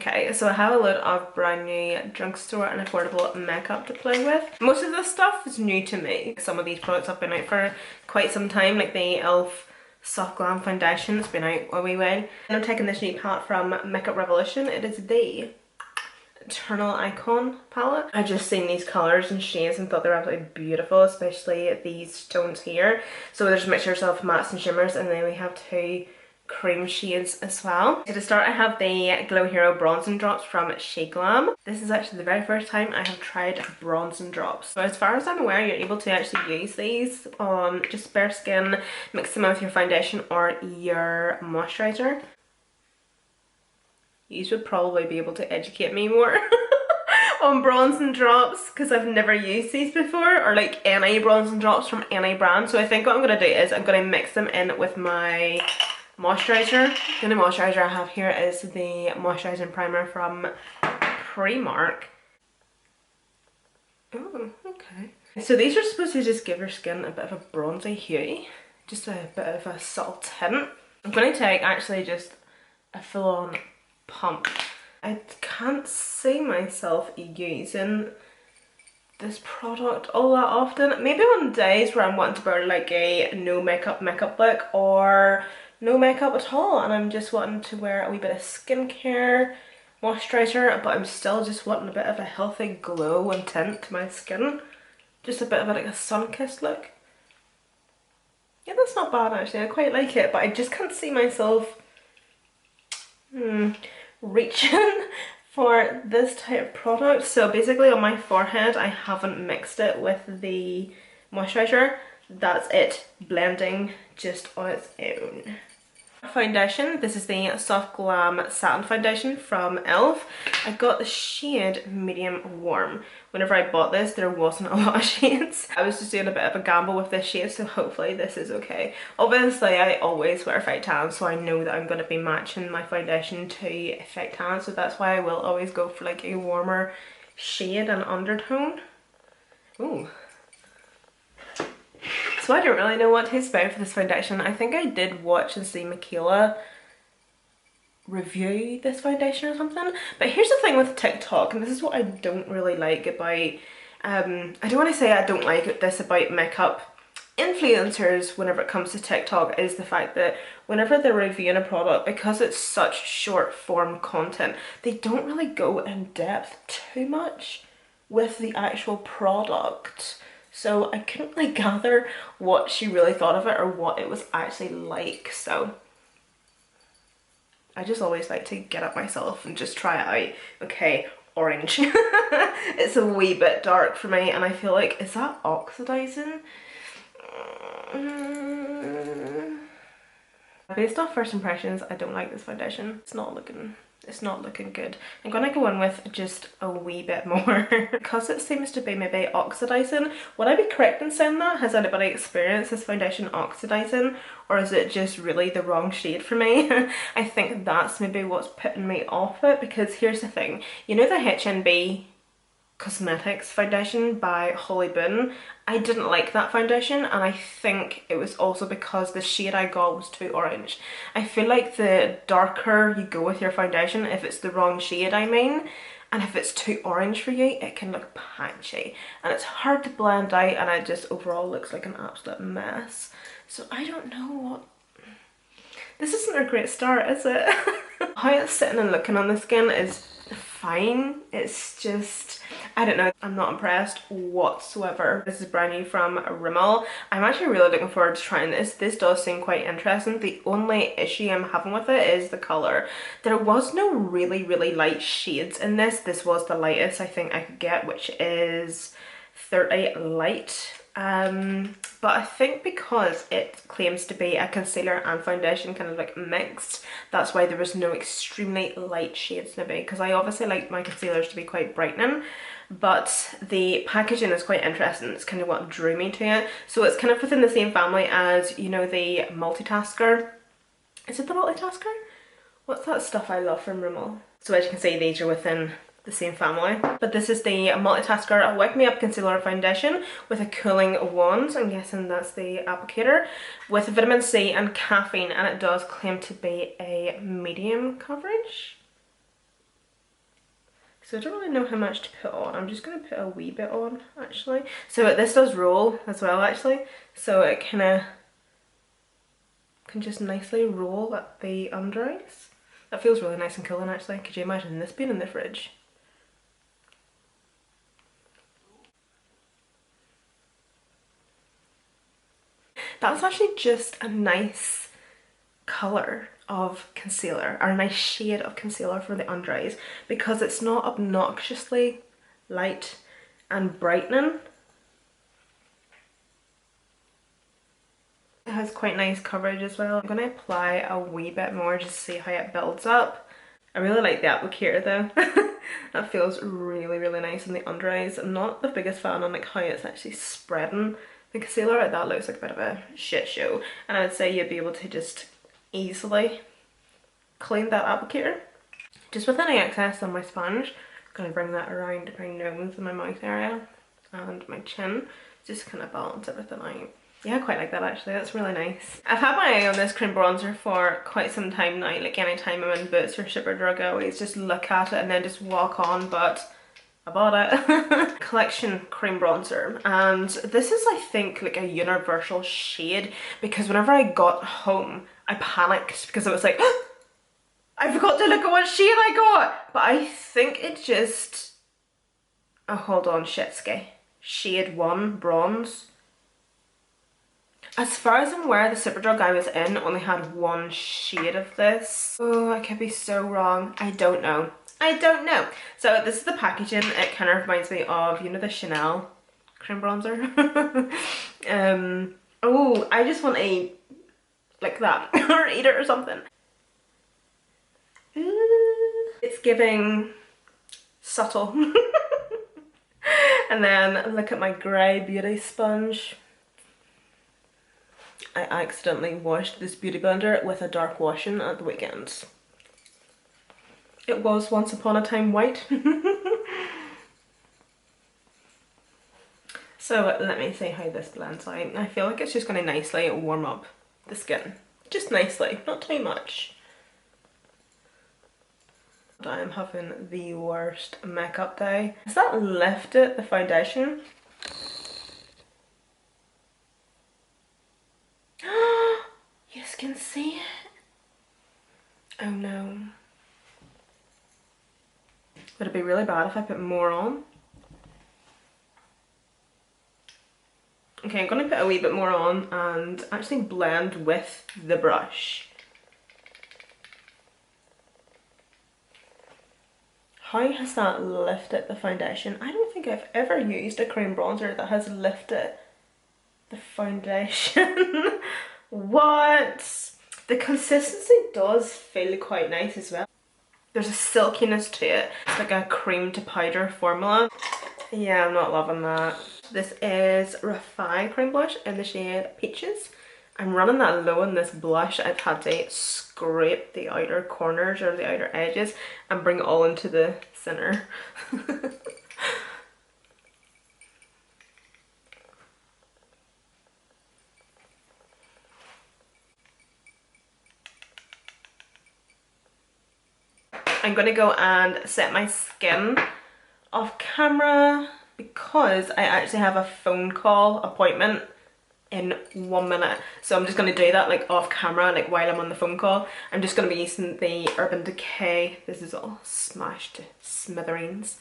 Okay, so I have a load of brand new drugstore and affordable makeup to play with. Most of this stuff is new to me. Some of these products have been out for quite some time, like the e.l.f. Soft Glam Foundation. It's been out a wee while. And I'm taking this new palette from Makeup Revolution. It is the Eternal Icon palette. I just seen these colours and shades and thought they were absolutely beautiful, especially these tones here. So there's mixtures of mattes and shimmers, and then we have two cream shades as well. So to start, I have the Glow Hero Bronzing Drops from Shea Glam. This is actually the very first time I have tried bronzing drops. So as far as I'm aware, you're able to actually use these on just bare skin, mix them with your foundation or your moisturiser. You would probably be able to educate me more on bronzing drops, because I've never used these before, or like any bronzing drops from any brand. So I think what I'm going to do is I'm going to mix them in with my moisturiser. The only moisturiser I have here is the moisturising primer from Primark. Oh, okay. So these are supposed to just give your skin a bit of a bronzy hue, just a bit of a subtle tint. I'm going to take actually just a full-on pump. I can't see myself using this product all that often. Maybe on days where I'm wanting to wear like a no makeup look, or no makeup at all, and I'm just wanting to wear a wee bit of skincare, moisturiser, but I'm still just wanting a bit of a healthy glow and tint to my skin. Just a bit of like a sun-kissed look. Yeah, that's not bad actually, I quite like it, but I just can't see myself reaching for this type of product. So basically on my forehead, I haven't mixed it with the moisturiser. That's it, blending just on its own. Foundation, this is the Soft Glam Satin Foundation from e.l.f. I got the shade Medium Warm. Whenever I bought this, there wasn't a lot of shades. I was just doing a bit of a gamble with this shade, so hopefully this is okay. Obviously, I always wear fake tan, so I know that I'm going to be matching my foundation to a fake tan, so that's why I will always go for like a warmer shade and undertone. Ooh. So I don't really know what to expect for this foundation. I think I did watch and see Michaela review this foundation or something. But here's the thing with TikTok, and this is what I don't really like about, I don't want to say I don't like this about makeup influencers whenever it comes to TikTok, is the fact that whenever they're reviewing a product, because it's such short form content, they don't really go in depth too much with the actual product. So I couldn't really gather what she really thought of it or what it was actually like. So I just always like to get up myself and just try it out. Okay, orange. It's a wee bit dark for me, and I feel like, is that oxidizing? Based off first impressions, I don't like this foundation. It's not looking good. I'm gonna go in with just a wee bit more because it seems to be maybe oxidizing. Would I be correct in saying that? Has anybody experienced this foundation oxidizing, or is it just really the wrong shade for me? I think that's maybe what's putting me off it, because here's the thing. You know the HNB Cosmetics foundation by Holly Boone? I didn't like that foundation, and I think it was also because the shade I got was too orange. I feel like the darker you go with your foundation, if it's the wrong shade I mean, and if it's too orange for you, it can look patchy and it's hard to blend out, and it just overall looks like an absolute mess. So I don't know what... This isn't a great start, is it? How it's sitting and looking on the skin is fine. It's just, I don't know, I'm not impressed whatsoever. This is brand new from Rimmel. I'm actually really looking forward to trying this. This does seem quite interesting. The only issue I'm having with it is the colour. There was no really light shades in this. This was the lightest I think I could get, which is 30 Light. But I think because it claims to be a concealer and foundation kind of like mixed, that's why there was no extremely light shades maybe, because I obviously like my concealers to be quite brightening, but the packaging is quite interesting. It's kind of what drew me to it. So it's kind of within the same family as, you know, the Multitasker. Is it the Multitasker? What's that stuff I love from Rimmel? So as you can see, these are within the same family. But this is the Multitasker Wake Me Up Concealer Foundation with a cooling wand. I'm guessing that's the applicator, with vitamin C and caffeine, and it does claim to be a medium coverage. So I don't really know how much to put on. I'm just going to put a wee bit on actually. So this does roll as well actually. So it kind of can just nicely roll at the under eyes. That feels really nice and cooling actually. Could you imagine this being in the fridge? That's actually just a nice colour of concealer, or a nice shade of concealer for the under eyes, because it's not obnoxiously light and brightening. It has quite nice coverage as well. I'm going to apply a wee bit more just to see how it builds up. I really like the applicator though. That feels really, really nice on the under eyes. I'm not the biggest fan on like how it's actually spreading the concealer. That looks like a bit of a shit show. And I would say you'd be able to just easily clean that applicator. Just with any excess on my sponge, I'm going to bring that around my nose and my mouth area and my chin. Just kind of balance everything out. Yeah, I quite like that actually, that's really nice. I've had my eye on this cream bronzer for quite some time now. Like anytime I'm in Boots or Superdrug, I always just look at it and then just walk on, but I bought it. Collection cream bronzer, and this is I think like a universal shade, because whenever I got home I panicked because I was like, I forgot to look at what shade I got. But I think it just, oh hold on, Shitsuke. Shade 1 bronze. As far as I'm aware, the Superdrug I was in only had one shade of this. Oh, I could be so wrong. I don't know. I don't know. So this is the packaging. It kind of reminds me of, you know, the Chanel cream bronzer. Oh, I just want a, like that, or eat it or something. It's giving subtle. And then look at my grey beauty sponge. I accidentally washed this beauty blender with a dark washing at the weekend. It was once upon a time white. So let me see how this blends out. I feel like it's just going to nicely warm up the skin. Just nicely, not too much. I am having the worst makeup day. Has that lifted the foundation? You can see it. Oh no. Would it be really bad if I put more on? Okay, I'm going to put a wee bit more on and actually blend with the brush. How has that lifted the foundation? I don't think I've ever used a cream bronzer that has lifted the foundation. What? The consistency does feel quite nice as well. There's a silkiness to it. It's like a cream to powder formula. Yeah, I'm not loving that. This is Refi Cream Blush in the shade Peaches. I'm running that low on this blush. I've had to scrape the outer corners or the outer edges and bring it all into the center. I'm going to go and set my skin off camera because I actually have a phone call appointment in 1 minute. So I'm just going to do that like off camera, like while I'm on the phone call. I'm just going to be using the Urban Decay, this is all smashed to smithereens,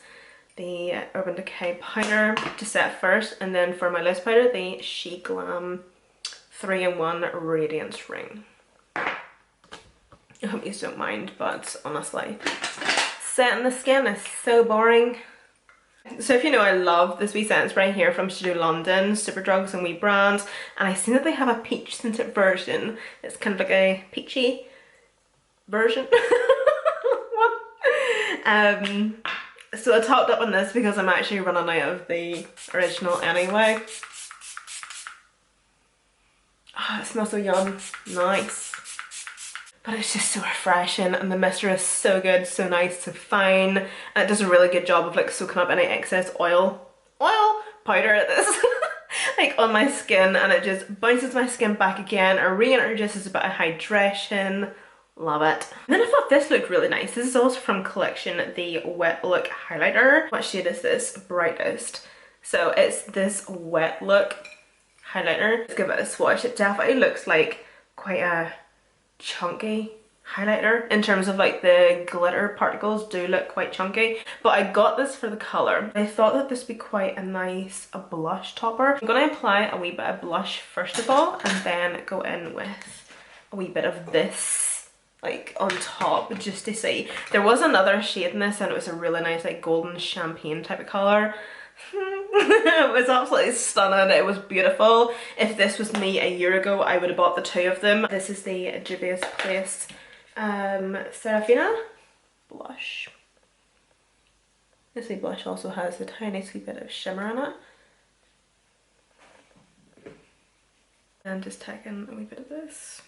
the Urban Decay powder to set first, and then for my loose powder, the She Glam 3-in-1 Radiance Ring. I hope you don't mind, but honestly, setting the skin is so boring. So if you know, I love this wee setting spray here from Studio London, Superdrugs and wee brands, and I've seen that they have a peach scented version. It's kind of like a peachy version. What? So I topped up on this because I'm actually running out of the original anyway. Oh, it smells so yum. Nice. But it's just so refreshing, and the mister is so good, so nice, so fine, and it does a really good job of like soaking up any excess oil powder at this like on my skin, and it just bounces my skin back again. It reintroduces a bit of hydration. Love it. And then I thought this looked really nice. This is also from collection, the Wet Look highlighter. What shade is this? Brightest. So it's this Wet Look highlighter. Let's give it a swatch. It definitely looks like quite a chunky highlighter in terms of like the glitter particles do look quite chunky, but I got this for the color. I thought that this would be quite a nice blush topper. I'm going to apply a wee bit of blush first of all and then go in with a wee bit of this like on top just to see. There was another shade in this and it was a really nice like golden champagne type of color. It was absolutely stunning. It was beautiful. If this was me a year ago, I would have bought the two of them. This is the Juvias Place Serafina blush. This blush also has a tiny wee bit of shimmer in it. And just taking a wee bit of this.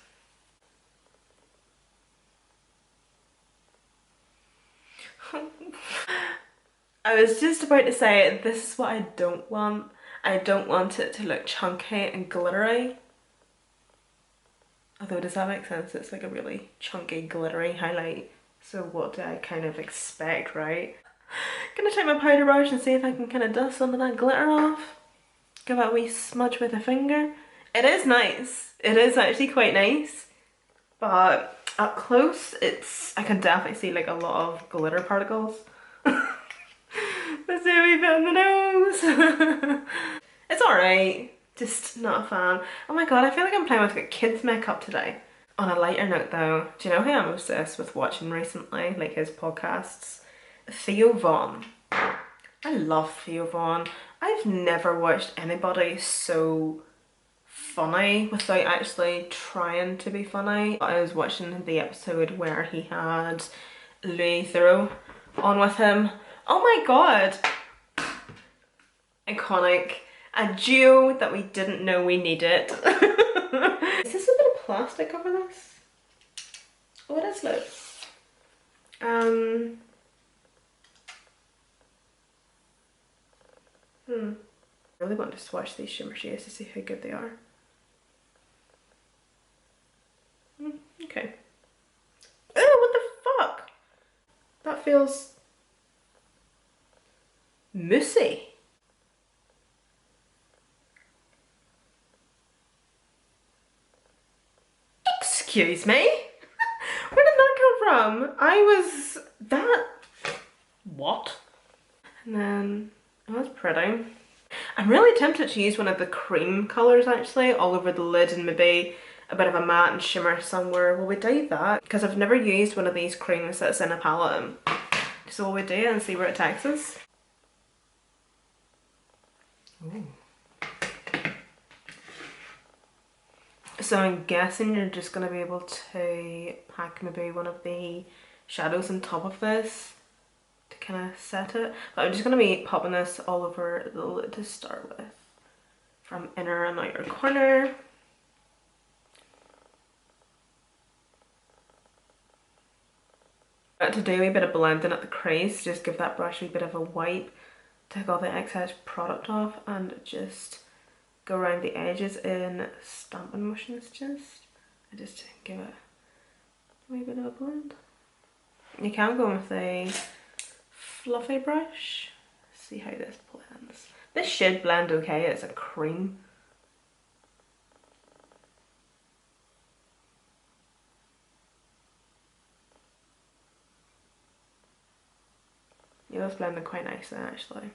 I was just about to say, this is what I don't want. I don't want it to look chunky and glittery. Although, does that make sense? It's like a really chunky, glittery highlight. So what do I kind of expect, right? Gonna take my powder brush and see if I can kind of dust some of that glitter off. Give it a wee smudge with a finger. It is nice. It is actually quite nice. But up close, I can definitely see like a lot of glitter particles. Let's do a wee bit on the nose. It's alright, just not a fan. Oh my god, I feel like I'm playing with like kids makeup today. On a lighter note though, do you know who I'm obsessed with watching recently? Like his podcasts? Theo Von. I love Theo Von. I've never watched anybody so funny without actually trying to be funny. I was watching the episode where he had Louis Theroux on with him. Oh my god! Iconic. A duo that we didn't know we needed. Is this a bit of plastic over this? Oh, it is, look. I really want to swatch these shimmer shades to see how good they are. Okay. Oh, what the fuck? That feels moussey. Excuse me? Where did that come from? What? And then, oh, that's pretty. I'm really tempted to use one of the cream colours actually, all over the lid and maybe a bit of a matte and shimmer somewhere. Will we do that? Because I've never used one of these creams that's in a palette. So will we do it and see where it takes us? Ooh. So I'm guessing you're just going to be able to pack maybe one of the shadows on top of this to kind of set it. But I'm just going to be popping this all over the lid to start with. From inner and outer corner. To do a wee bit of blending at the crease, just give that brush a wee bit of a wipe, take all the excess product off and just go around the edges in stamping motions and just give it a wee bit of a blend. You can go with a fluffy brush, see how this blends. This should blend okay, it's a cream. Yeah, that's blending quite nicely actually.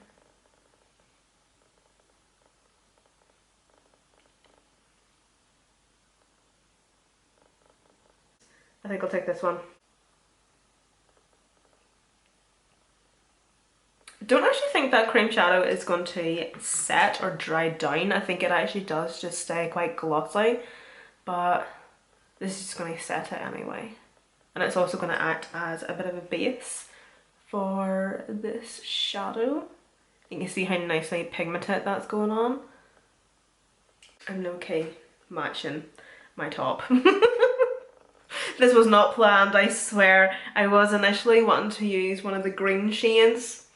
I think I'll take this one. I don't actually think that cream shadow is going to set or dry down. I think it actually does just stay quite glossy, but this is going to set it anyway. And it's also going to act as a bit of a base for this shadow. You can see how nicely pigmented that's going on. I'm low-key matching my top. This was not planned, I swear. I was initially wanting to use one of the green shades.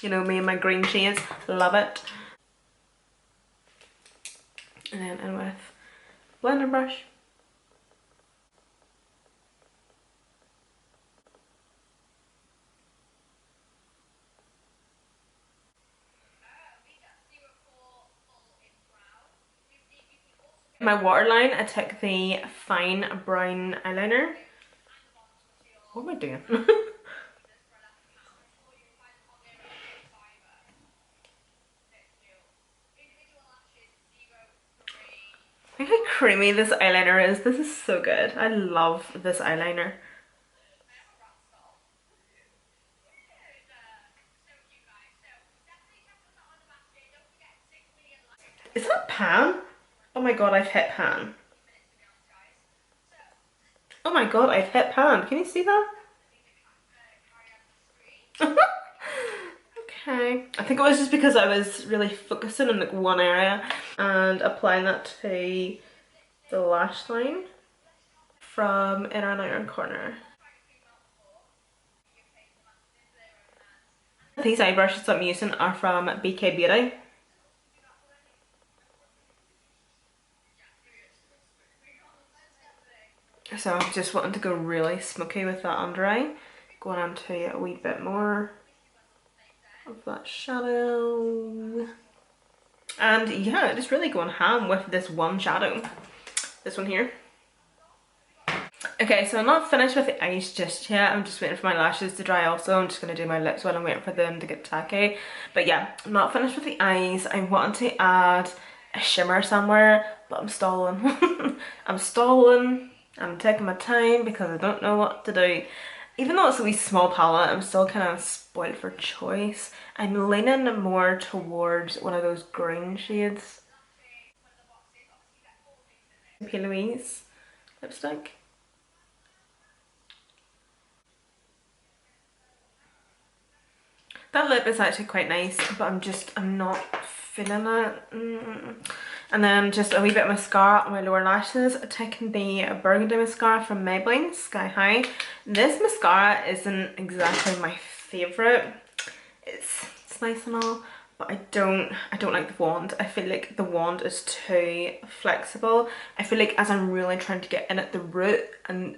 You know me and my green shades, love it. And then in with blender brush. my waterline, I took the fine brown eyeliner. What am I doing? Look how creamy this eyeliner is. This is so good. I love this eyeliner. Is that pan? Oh my god, I've hit pan. Oh my god, I've hit pan. Can you see that? Okay. I think it was just because I was really focusing on like one area and applying that to the lash line from inner and outer corner. These eye brushes that I'm using are from BK Beauty. So I'm just wanting to go really smoky with that under eye. Going onto a wee bit more of that shadow. And yeah, just really going ham with this one shadow. This one here. Okay, so I'm not finished with the eyes just yet. I'm just waiting for my lashes to dry also. I'm just going to do my lips while I'm waiting for them to get tacky. But yeah, I'm not finished with the eyes. I want to add a shimmer somewhere, but I'm stalling. I'm stalling. I'm taking my time because I don't know what to do. Even though it's a wee small palette, I'm still kind of spoiled for choice. I'm leaning more towards one of those green shades. Plouise lipstick. That lip is actually quite nice, but I'm not feeling it. And then just a wee bit of mascara on my lower lashes. Taking the Burgundy mascara from Maybelline, Sky High. This mascara isn't exactly my favourite. It's nice and all, but I don't like the wand. I feel like the wand is too flexible. I feel like as I'm really trying to get in at the root and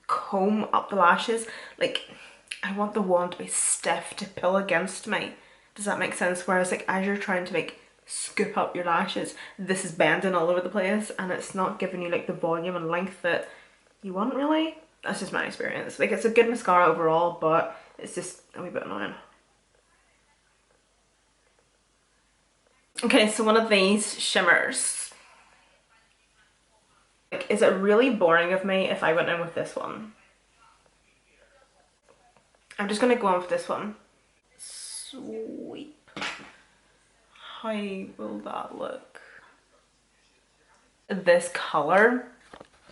comb up the lashes, like I want the wand to be stiff to pull against me. Does that make sense? Whereas like as you're trying to like scoop up your lashes, this is bending all over the place and it's not giving you like the volume and length that you want really. That's just my experience. Like it's a good mascara overall, but it's just a wee bit annoying. Okay, so one of these shimmers. Like, is it really boring of me if I went in with this one? I'm just gonna go on with this one. Sweep. How will that look? This colour,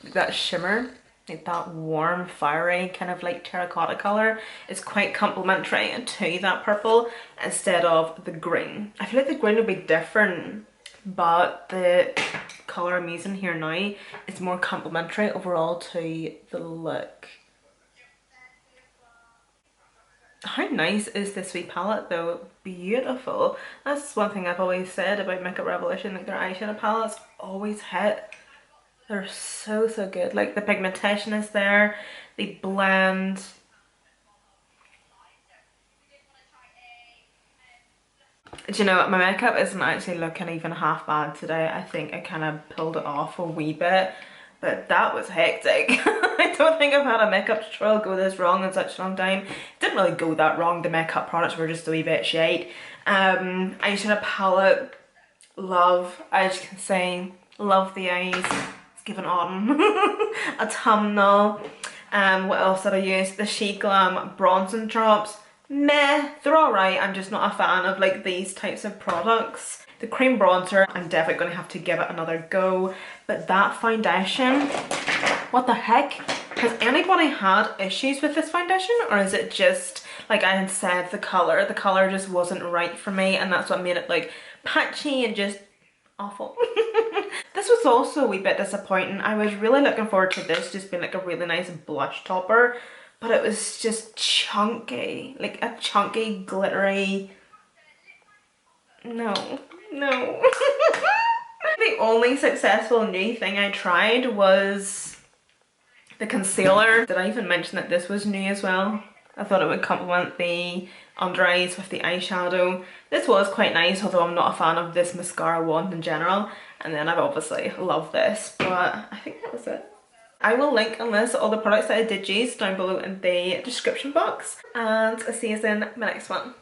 that shimmer, like that warm, fiery kind of like terracotta colour is quite complementary to that purple instead of the green. I feel like the green would be different, but the colour I'm using here now is more complementary overall to the look. How nice is this wee palette though? Beautiful. That's one thing I've always said about Makeup Revolution, like their eyeshadow palettes always hit. They're so good. Like the pigmentation is there, they blend. Do you know what, my makeup isn't actually looking even half bad today. I think I kind of pulled it off a wee bit, but that was hectic. I don't think I've had a makeup tutorial go this wrong in such a long time. It didn't really go that wrong, the makeup products were just a wee bit shade. Eyeshadow palette, love, as you can see, love the eyes. It's given autumn. A thumbnail. What else did I use? The She Glam bronzing drops. Meh, they're alright. I'm just not a fan of like these types of products. The cream bronzer, I'm definitely going to have to give it another go. But that foundation, what the heck? Has anybody had issues with this foundation? Or is it just, like I had said, the colour? The colour just wasn't right for me and that's what made it like patchy and just awful. This was also a wee bit disappointing. I was really looking forward to this just being like a really nice blush topper. But it was just chunky. Like a chunky, glittery... No. The only successful new thing I tried was the concealer. Did I even mention that this was new as well? I thought it would complement the under eyes with the eyeshadow. This was quite nice, although I'm not a fan of this mascara wand in general. And then I've obviously loved this, but I think that was it. I will link and list all the products that I did use down below in the description box, and I'll see you in my next one.